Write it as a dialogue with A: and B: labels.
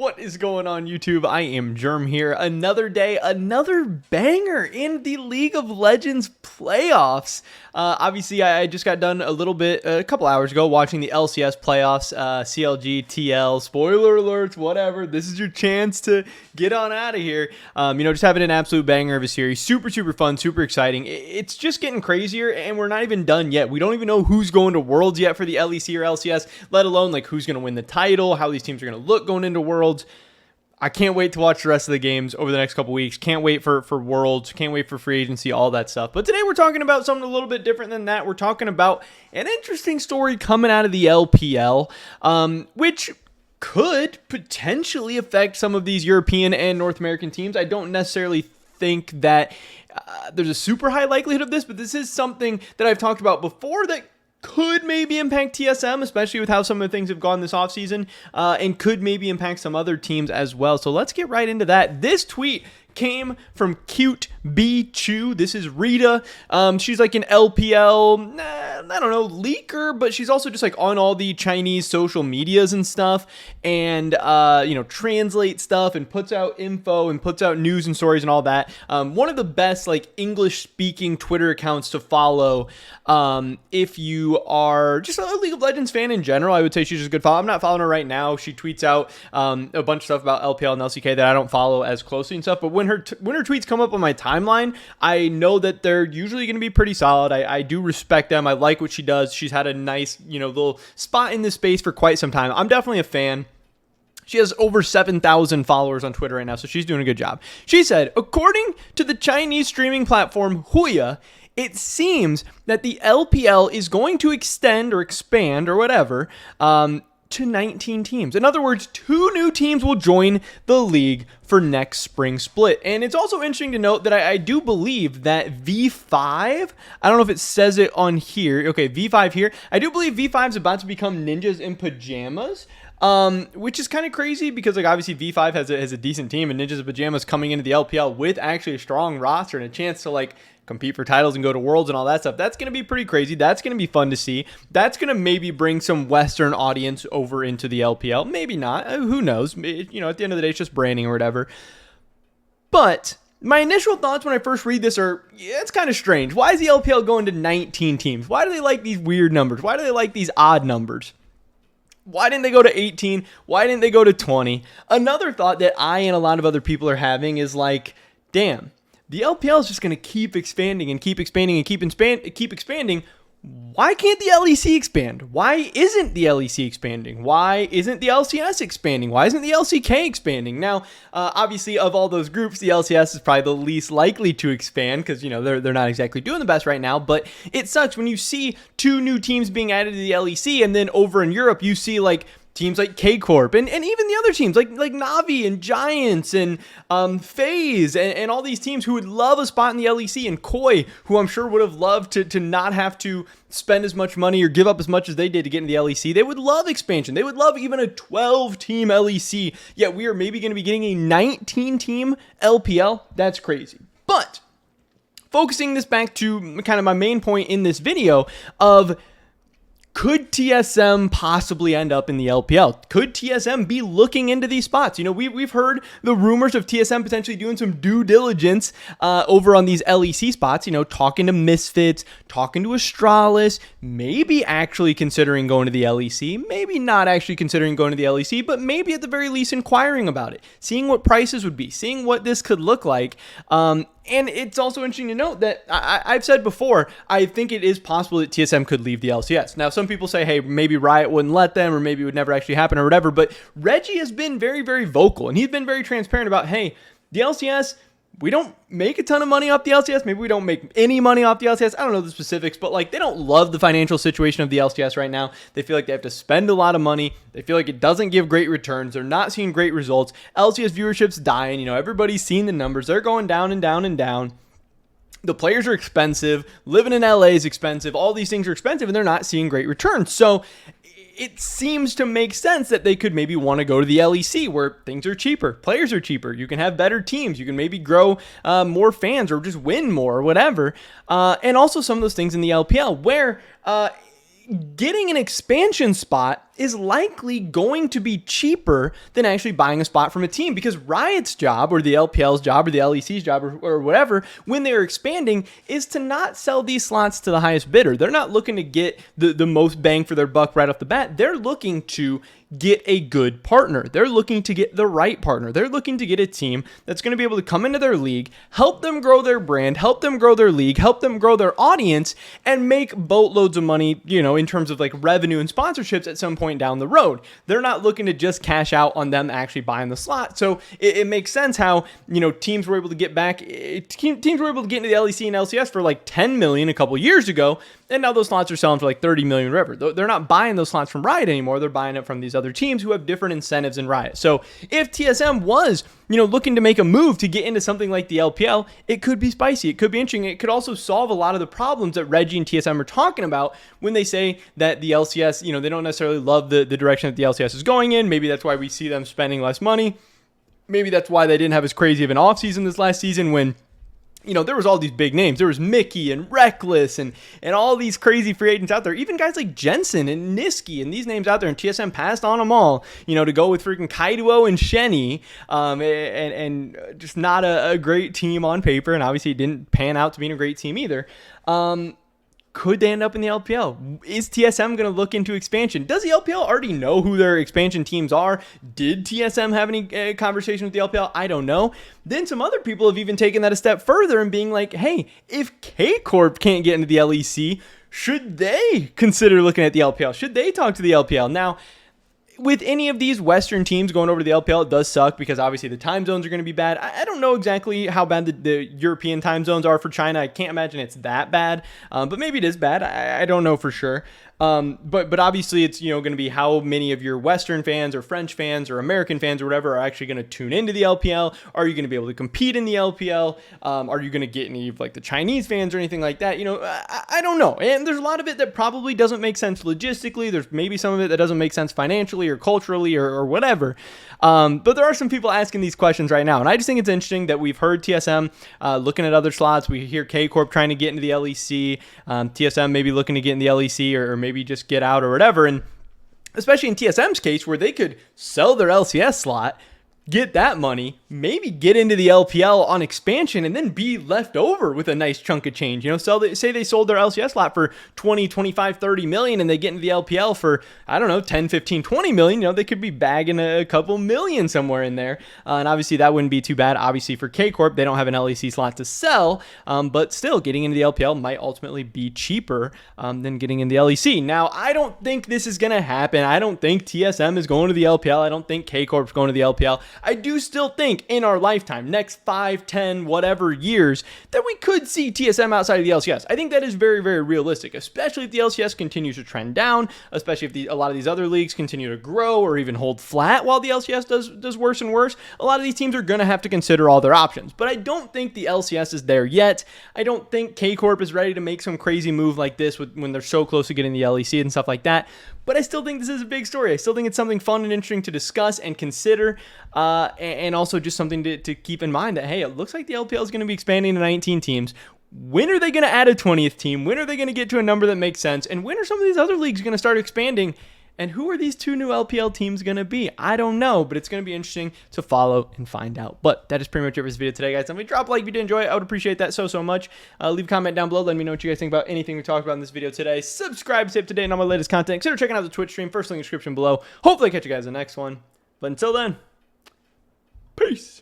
A: What is going on, YouTube? I am Germ here. Another day, another banger in the League of Legends playoffs. Obviously, I just got done a couple hours ago, watching the LCS playoffs, CLG, TL, spoiler alerts, whatever. This is your chance to get on out of here. Just having an absolute banger of a series. Super, super fun, super exciting. It's just getting crazier, and we're not even done yet. We don't even know who's going to Worlds yet for the LEC or LCS, let alone like who's going to win the title, how these teams are going to look going into Worlds. I can't wait to watch the rest of the games over the next couple weeks. Can't wait for Worlds. Can't wait for free agency, all that stuff. But today we're talking about something a little bit different than that. We're talking about an interesting story coming out of the LPL, which could potentially affect some of these European and North American teams. I don't necessarily think that there's a super high likelihood of this, but this is something that I've talked about before that could maybe impact TSM, especially with how some of the things have gone this offseason, and could maybe impact some other teams as well. So let's get right into that. This tweet came from Cute B Chew. This is Rita. She's like an LPL, I don't know, leaker, but she's also just like on all the Chinese social medias and stuff, and translate stuff and puts out info and puts out news and stories and all that. One of the best like English speaking Twitter accounts to follow if you are just a League of Legends fan in general. I would say she's just a good follow. I'm not following her right now. She tweets out a bunch of stuff about LPL and LCK that I don't follow as closely and stuff, but when her tweets come up on my timeline, I know that they're usually going to be pretty solid. I do respect them. I like what she does. She's had a nice, little spot in this space for quite some time. I'm definitely a fan. She has over 7,000 followers on Twitter right now, so she's doing a good job. She said, according to the Chinese streaming platform Huya, it seems that the LPL is going to extend or expand or whatever to 19 teams. In other words, 2 new teams will join the league for next spring split. And it's also interesting to note that I do believe that V5, I don't know if it says it on here. Okay, V5 here. I do believe V5 is about to become Ninjas in Pajamas. Which is kind of crazy because like obviously V5 has a decent team, and Ninjas in Pajamas coming into the LPL with actually a strong roster and a chance to like compete for titles and go to Worlds and all that stuff. That's going to be pretty crazy. That's going to be fun to see. That's going to maybe bring some Western audience over into the LPL. Maybe not. Who knows? At the end of the day, it's just branding or whatever. But my initial thoughts when I first read this are, it's kind of strange. Why is the LPL going to 19 teams? Why do they like these weird numbers? Why do they like these odd numbers? Why didn't they go to 18? Why didn't they go to 20? Another thought that I and a lot of other people are having is like, damn, the LPL is just going to keep expanding and keep expanding and keep expanding. Why can't the LEC expand? Why isn't the LEC expanding? Why isn't the LCS expanding? Why isn't the LCK expanding? Now, obviously, of all those groups, the LCS is probably the least likely to expand because, they're not exactly doing the best right now. But it sucks when you see 2 new teams being added to the LEC, and then over in Europe, you see like teams like K-Corp and even the other teams like Navi and Giants and FaZe and all these teams who would love a spot in the LEC, and Koi, who I'm sure would have loved to not have to spend as much money or give up as much as they did to get into the LEC. They would love expansion. They would love even a 12-team LEC. Yet we are maybe going to be getting a 19-team LPL. That's crazy. But focusing this back to kind of my main point in this video of, could TSM possibly end up in the LPL? Could TSM be looking into these spots? We've heard the rumors of TSM potentially doing some due diligence over on these LEC spots, talking to Misfits, talking to Astralis, maybe actually considering going to the LEC, maybe not actually considering going to the LEC, but maybe at the very least inquiring about it, seeing what prices would be, seeing what this could look like. And it's also interesting to note that I've said before, I think it is possible that TSM could leave the LCS. Now, some people say, hey, maybe Riot wouldn't let them, or maybe it would never actually happen or whatever. But Reggie has been very, very vocal, and he's been very transparent about, hey, the LCS, we don't make a ton of money off the LCS. Maybe we don't make any money off the LCS. I don't know the specifics, but like they don't love the financial situation of the LCS right now. They feel like they have to spend a lot of money. They feel like it doesn't give great returns. They're not seeing great results. LCS viewership's dying. Everybody's seen the numbers. They're going down and down and down. The players are expensive. Living in LA is expensive. All these things are expensive, and they're not seeing great returns. So it seems to make sense that they could maybe want to go to the LEC where things are cheaper, players are cheaper, you can have better teams, you can maybe grow more fans or just win more or whatever. And also some of those things in the LPL where getting an expansion spot is likely going to be cheaper than actually buying a spot from a team, because Riot's job, or the LPL's job, or the LEC's job, or whatever, when they're expanding, is to not sell these slots to the highest bidder. They're not looking to get the most bang for their buck right off the bat. They're looking to get a good partner. They're looking to get the right partner. They're looking to get a team that's going to be able to come into their league, help them grow their brand, help them grow their league, help them grow their audience, and make boatloads of money, in terms of like revenue and sponsorships at some point down the road. They're not looking to just cash out on them actually buying the slot. So it makes sense how, teams were able to get back, teams were able to get into the LEC and LCS for like 10 million a couple years ago. And now those slots are selling for like 30 million whatever. They're not buying those slots from Riot anymore. They're buying it from these other teams who have different incentives than Riot. So if TSM was, looking to make a move to get into something like the LPL, it could be spicy. It could be interesting. It could also solve a lot of the problems that Reggie and TSM are talking about when they say that the LCS, they don't necessarily love the direction that the LCS is going in. Maybe that's why we see them spending less money. Maybe that's why they didn't have as crazy of an offseason this last season when there was all these big names. There was Mickey and Reckless and all these crazy free agents out there. Even guys like Jensen and Niski and these names out there. And TSM passed on them all, to go with freaking Kaiduo and Shenny. And just not a great team on paper. And obviously it didn't pan out to being a great team either. Could they end up in the LPL? Is TSM going to look into expansion? Does the LPL already know who their expansion teams are? Did TSM have any conversation with the LPL? I don't know. Then some other people have even taken that a step further and being like, hey, if K-Corp can't get into the LEC, should they consider looking at the LPL? Should they talk to the LPL? Now, with any of these Western teams going over to the LPL, it does suck because obviously the time zones are going to be bad. I don't know exactly how bad the European time zones are for China. I can't imagine it's that bad, but maybe it is bad. I don't know for sure. But obviously it's, going to be how many of your Western fans or French fans or American fans or whatever are actually going to tune into the LPL. Are you going to be able to compete in the LPL? Are you going to get any of like the Chinese fans or anything like that? I don't know. And there's a lot of it that probably doesn't make sense logistically. There's maybe some of it that doesn't make sense financially or culturally or whatever. But there are some people asking these questions right now. And I just think it's interesting that we've heard TSM looking at other slots. We hear K-Corp trying to get into the LEC. TSM maybe looking to get in the LEC or maybe just get out or whatever. And especially in TSM's case where they could sell their LCS slot, get that money, maybe get into the LPL on expansion, and then be left over with a nice chunk of change. Say they sold their LCS slot for 20, 25, 30 million, and they get into the LPL for, 10, 15, 20 million. They could be bagging a couple million somewhere in there. And obviously that wouldn't be too bad. Obviously for K-Corp, they don't have an LEC slot to sell, but still getting into the LPL might ultimately be cheaper than getting in the LEC. Now, I don't think this is going to happen. I don't think TSM is going to the LPL. I don't think K-Corp's going to the LPL. I do still think in our lifetime, next 5, 10, whatever years, that we could see TSM outside of the LCS. I think that is very, very realistic, especially if the LCS continues to trend down, especially if a lot of these other leagues continue to grow or even hold flat while the LCS does worse and worse. A lot of these teams are going to have to consider all their options, but I don't think the LCS is there yet. I don't think K-Corp is ready to make some crazy move like this when they're so close to getting the LEC and stuff like that. But I still think this is a big story. I still think it's something fun and interesting to discuss and consider, and also just something to keep in mind that, hey, it looks like the LPL is going to be expanding to 19 teams. When are they going to add a 20th team? When are they going to get to a number that makes sense? And when are some of these other leagues going to start expanding? And who are these two new LPL teams going to be? I don't know, but it's going to be interesting to follow and find out. But that is pretty much it for this video today, guys. Let me drop a like if you did enjoy it. I would appreciate that so much. Leave a comment down below. Let me know what you guys think about anything we talked about in this video today. Subscribe to stay up to date on all my latest content. Consider checking out the Twitch stream. First link in the description below. Hopefully I catch you guys in the next one. But until then, peace.